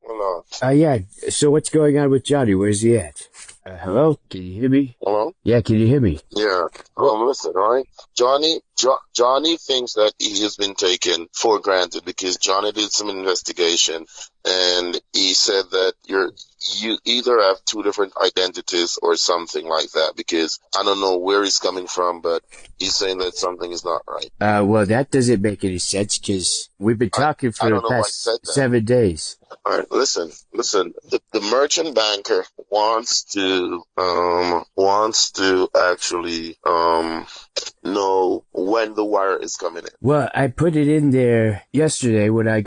Hello. Yeah. So what's going on with Johnny? Where's he at? Hello? Can you hear me? Hello? Yeah, can you hear me? Yeah. Well, Listen, all right? Johnny thinks that he has been taken for granted because Johnny did some investigation and he said that you either have two different identities or something like that because I don't know where he's coming from, but he's saying that something is not right. well, that doesn't make any sense because we've been talking I for the don't know why he said past that. 7 days. All right, listen. The merchant banker wants to actually know when the wire is coming in. Well, I put it in there yesterday when I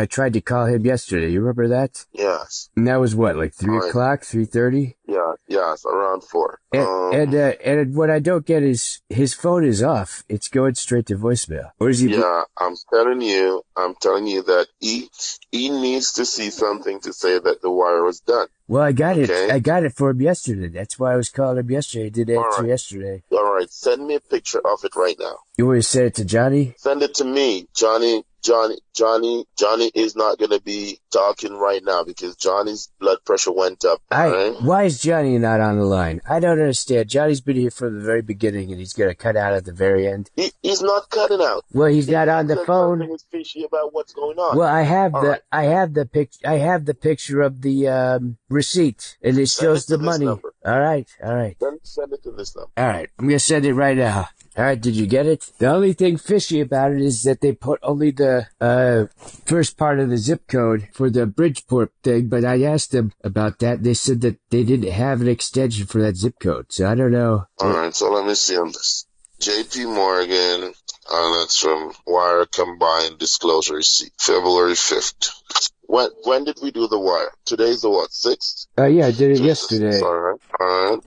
tried to call him yesterday. You remember that? Yes. And that was what, like 3 All right. o'clock, 3:30? Yeah. Yes. Around 4. And what I don't get is his phone is off. It's going straight to voicemail. Or is he? Yeah. I'm telling you that he needs to see something to say that the wire was done. Well, I got it. Okay. I got it for him yesterday. That's why I was calling him yesterday. He didn't answer yesterday. All right. Send me a picture of it right now. You want to send it to Johnny? Send it to me, Johnny. Johnny is not going to be talking right now because Johnny's blood pressure went up. Right? Why is Johnny not on the line? I don't understand. Johnny's been here from the very beginning, and he's going to cut out at the very end. He's not cutting out. Well, he's not on the phone. Something is fishy about what's going on. Well, I have the picture of the receipt, and it shows the money. All right. Send it to this number. All right, I'm gonna send it right now. All right, did you get it? The only thing fishy about it is that they put only the first part of the zip code for the Bridgeport thing, but I asked them about that. They said that they didn't have an extension for that zip code, so I don't know. All right, so let me see on this. J.P. Morgan, that's from Wire Combined Disclosure Receipt, February 5th. When did we do the wire? Today's the what, 6th? Yeah, I did it yesterday. All right.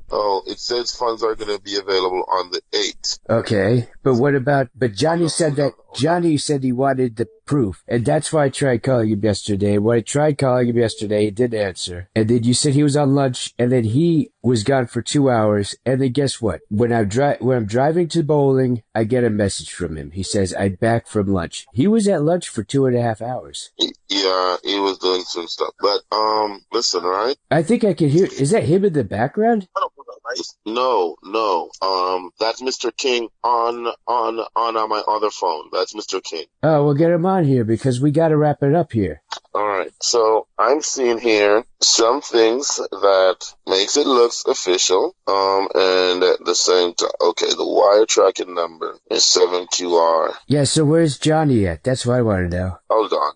Oh, it says funds are going to be available on the 8th. Okay, but Johnny said he wanted the proof, and that's why I tried calling him yesterday. When I tried calling him yesterday, he didn't answer. And then you said he was on lunch, and then he was gone for 2 hours, and then guess what? When I'm driving to bowling, I get a message from him. He says, I'm back from lunch. He was at lunch for 2.5 hours. Yeah, he was doing some stuff. But, listen, right? I think I can hear, is that him in the background? No. That's Mr. King on my other phone. That's Mr. King. Oh, we'll get him on here because we got to wrap it up here. All right. So I'm seeing here some things that makes it looks official. And at the same time, okay, the wire tracking number is 7QR. Yeah. So where's Johnny at? That's what I want to know. Hold on.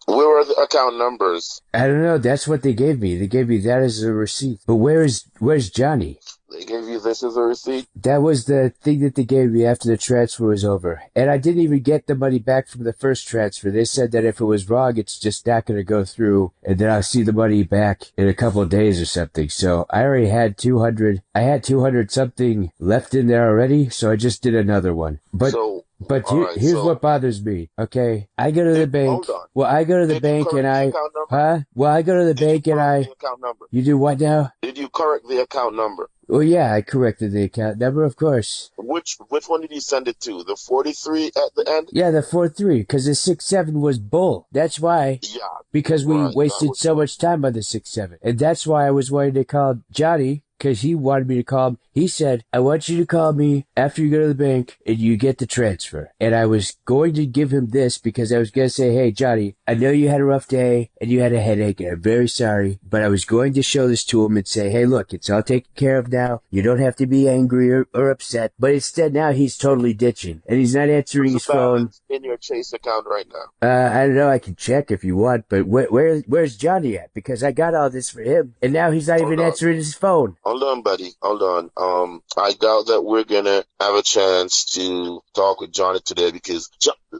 Where are the account numbers? I don't know. That's what they gave me. They gave me that as a receipt. But where's Johnny? They gave you this as a receipt? That was the thing that they gave me after the transfer was over. And I didn't even get the money back from the first transfer. They said that if it was wrong, it's just not going to go through. And then I'll see the money back in a couple of days or something. So I already had 200. I had 200 something left in there already. So I just did another one. But here's what bothers me. Okay. I go to the bank. Hold on. Well, I go to the bank and I... Huh? Well, I go to the bank and I... You do what now? Did you correct the account number? Well, yeah, I corrected the account number, of course. Which one did you send it to? The 43 at the end? Yeah, the 43, because the 67 was bull. That's why. Yeah. Because we wasted so much time on the 67. And that's why I was wanting to call Johnny, because he wanted me to call him. He said, I want you to call me after you go to the bank and you get the transfer. And I was going to give him this because I was going to say, hey, Johnny, I know you had a rough day and you had a headache and I'm very sorry. But I was going to show this to him and say, hey, look, it's all taken care of now. You don't have to be angry or upset. But instead now he's totally ditching and he's not answering his phone. In your Chase account right now? I don't know. I can check if you want. But where's Johnny at? Because I got all this for him. And now he's not even answering his phone. Hold on, buddy. Hold on. I doubt that we're gonna have a chance to talk with Johnny today because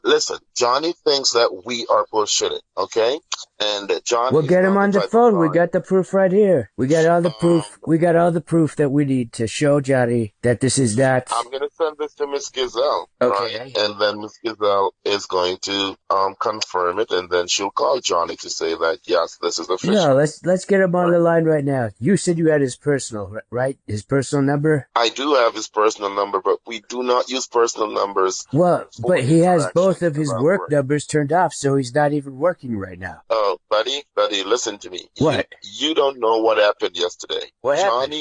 listen, Johnny thinks that we are bullshitting, okay? And Johnny We'll is get him not the on the type of phone. We guy. got the proof right here. We got all the proof. Um, We got all the proof that we need to show Johnny that this is not. I'm gonna send this to Miss Gazelle, right? Okay. And then Miss Gazelle is going to confirm it, and then she'll call Johnny to say that yes, this is No, official. let's get him on Right? the line right now. You said you had his personal, right? His personal number? I do have his personal number, but we do not use personal numbers Well, for but he has both interactions of his about work work. numbers turned off, so he's not even working right now. Oh, buddy, listen to me. You What? you don't know what happened yesterday. What happened?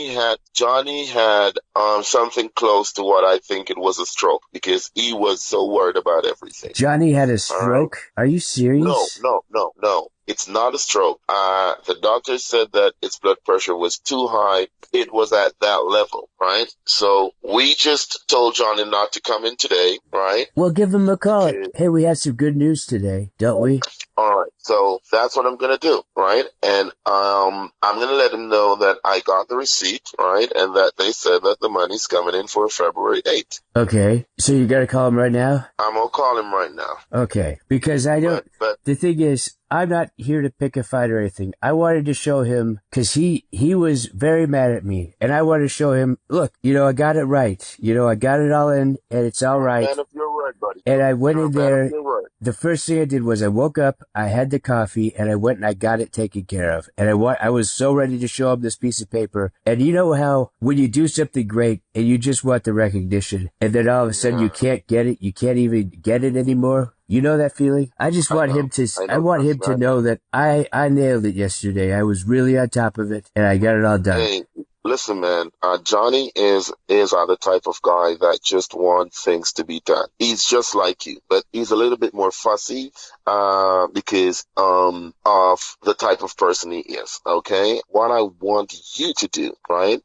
Johnny had something close to what I think it was a stroke because he was so worried about everything. Johnny had a All right. stroke? Are you No, serious? no, no, no. It's not a stroke. The doctor said that its blood pressure was too high. It was at that level, right? So we just told Johnny not to come in today, right? Well, give him a call. Because Hey, we have some good news today, don't we? all right, so that's what I'm gonna do, right? And I'm gonna let him know that I got the receipt, right? And that they said that the money's coming in for February 8th. Okay, so you gotta call him right now? I'm gonna call him right now. Okay, because I don't. But The thing is, I'm not here to pick a fight or anything. I wanted to show him because he was very mad at me, and I wanted to show him. Look, I got it right. I got it all in, and it's all right. man of your word, buddy. And I went You're in a man there. of your word. The first thing I did was I woke up, I had the coffee, and I went and I got it taken care of. And I was so ready to show him this piece of paper. And you know how when you do something great and you just want the recognition, and then all of a sudden you can't get it, you can't even get it anymore. You know that feeling? I just want him to. I want him to know that I nailed it yesterday. I was really on top of it, and I got it all done. Hey, listen, man. Johnny is the type of guy that just wants things to be done. He's just like you, but he's a little bit more fussy because of the type of person he is. Okay, what I want you to do, right,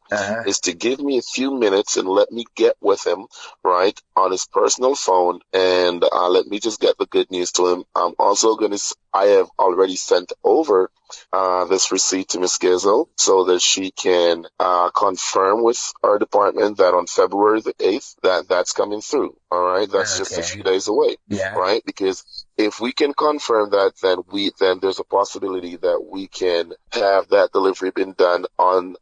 is to give me a few minutes and let me get with him, right, on his personal phone, and let me just get the good news to him. I'm also gonna. I have already sent over this receipt to Miss Gazelle so that she can confirm with our department that on February the 8th that's coming through. All right, that's just a few days away. Yeah. Right, because if we can confirm that, then there's a possibility that we can have that delivery been done on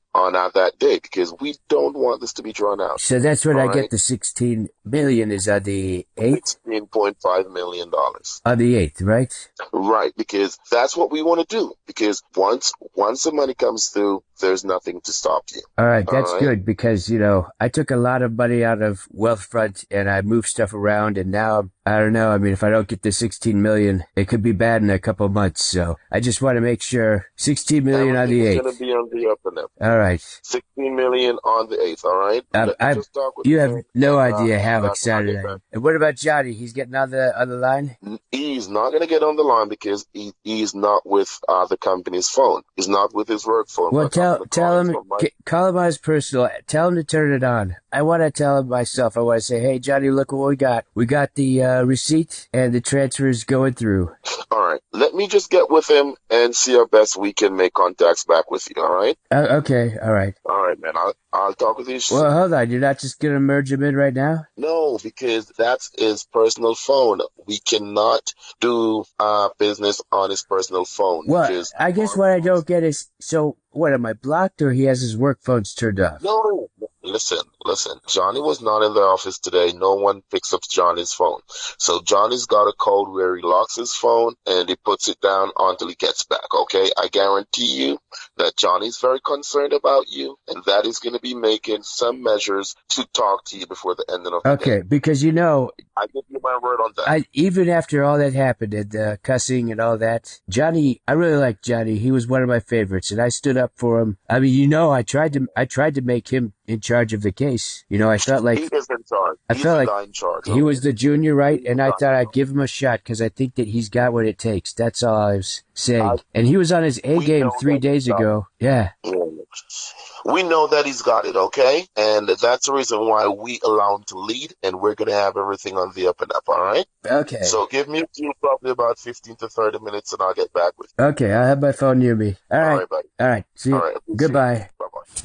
that day because we don't want this to be drawn out. So that's when All I get right? the 16 million is on the 8th? $16.5 million. On the 8th, right? Right, because that's what we want to do. Because once the money comes through, there's nothing to stop you. All right, that's right? good because, I took a lot of money out of Wealthfront and I moved stuff around and now, I don't know. I mean, if I don't get the 16 million, it could be bad in a couple months. So I just want to make sure 16 million on the Everything's going 8th. to be on the up and up. All right. 16 million on the 8th, all right? Let me just talk with You him, have no and, idea how that's when I excited get I back. am. And what about Jhonny? He's getting on the line? He's not going to get on the line because he's not with the company's phone. He's not with his work phone. Well, but I'm gonna tell him, from my- call him on his personal. Tell him to turn it on. I want to tell him myself. I want to say, hey, Jhonny, look what we got. We got the receipt and the transfer is going through. All right. Let me just get with him and see how best we can make contacts back with you. All right. Okay, all right. All right, man. I'll talk with you. Well, hold on. You're not just gonna merge him in right now? No, because that's his personal phone. We cannot do business on his personal phone. Well, I guess what I don't get is, so what, am I blocked or he has his work phones turned off? No. Listen. Johnny was not in the office today. No one picks up Johnny's phone. So Johnny's got a code where he locks his phone and he puts it down until he gets back, okay? I guarantee you that Johnny's very concerned about you and that he's going to be making some measures to talk to you before the ending of the day. Okay, because I give you my word on that. even after all that happened and the cussing and all that, Jhonny, I really liked Jhonny. He was one of my favorites, and I stood up for him. I mean, I tried to make him in charge of the case. I felt like he is in charge. I He's felt the like guy in charge. he was the junior, right? He's And the I guy. thought I'd give him a shot because I think that he's got what it takes. That's all I was saying. And he was on his A We game know 3 that days he's got ago. Yeah. We know that he's got it, okay? And that's the reason why we allow him to lead, and we're going to have everything on the up and up, all right? Okay. So give me probably about 15 to 30 minutes, and I'll get back with you. Okay, I'll have my phone near me. All right. All right, buddy. All right. See you. All right. Goodbye.